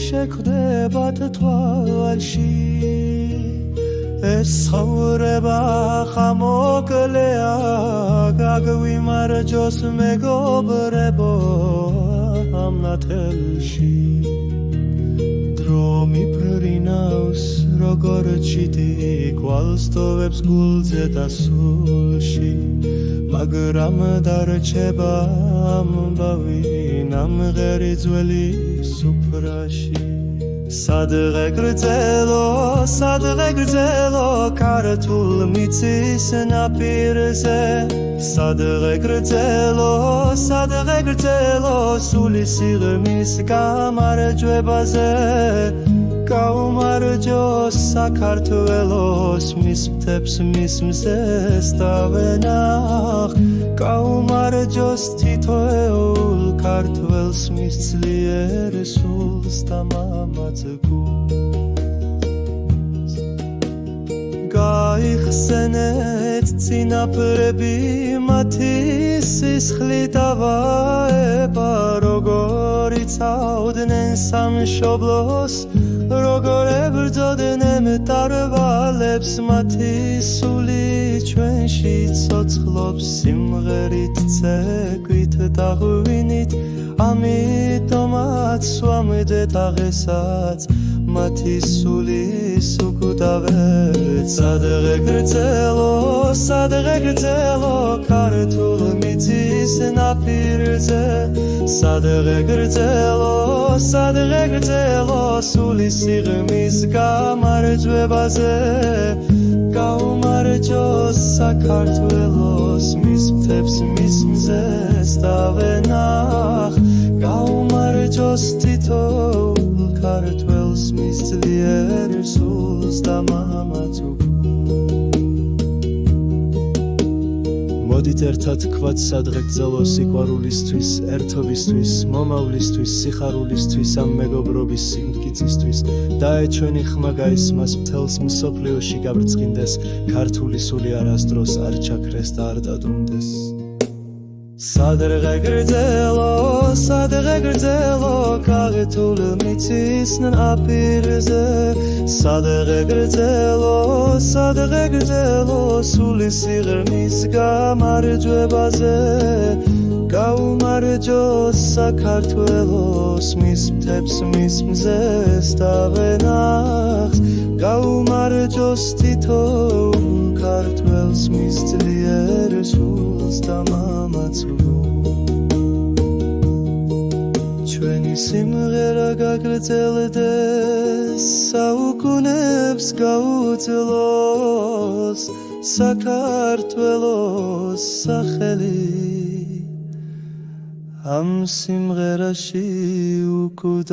შეხვდებათ თვალში ეს ცხოვრება ხამოკლეა გაგვიმარჯოს მეგობრებო ამ ნათელში დრო მიფრინავს როგორ ჩიტი გვალს ტოვებს გულზე და სულში მაგრამ დარჩება ამბავი ნამღერი ძველი სუფრაში სადღე გრძელო ქართულ მიწის ნაპირზე სადღე გრძელო სული სიღრმის გამარჯვებაზე გაუმარჯოს საქართველოს მის მთებს მის მზეს დავენახ გაუმარჯოს თითოეულ ქართველს მის ძლიერ სულს და მამაც გულს გაიხსენეთ წინაპრები მათი სისხლით ავაება როგორ იცავდნენ სამშობლოს როგორ ებრძოდნენ ტარვალებს მათი სული ჩვენში ცოცხლობს სიმღერით ცეკვით და ღვინით ამიტომაც სვამდეთ აღესაც მათი სულის უკვდავებს სადღე გრძელო ქართულ მიწის ნაპირზე სადღე გრძელო სული სიღრმის გამარჯვებაზე გაუმარჯოს საქართველოს მის მთებს მის მზეს დავენახ გაუმარჯოს თითოეულ ქართველს მის ძლიერ სულს და მამაც მოდით ერთად თქვათ სადღე გრძელო სიყვარულისთვის ერთობისთვის მომავლისთვის სიხარულისთვის ამ მეგობრობის სიმტკიცისთვის დაეჩვენი ხმა გაისმას მთელს მსოფლიოში გაბრწყინდეს ქართული სული არასდროს არ ჩაქრეს და არ დადუმდეს სადღე გრძელო ქართულ მიწის ნაპირზე სადღე გრძელო სული სიღრმის გამარჯვებაზე გაუმარჯოს საქართველოს მის მთებს მის მზეს დავენახს გაუმარჯოს თითოეულ ქართველს მის ძლიერ სულს და მამაც ჩვენი სიმღერა გაგრძელდეს საუკუნეებს გაუძლოს საქართველოს სახელი ამ სიმღერაში უკვდავთ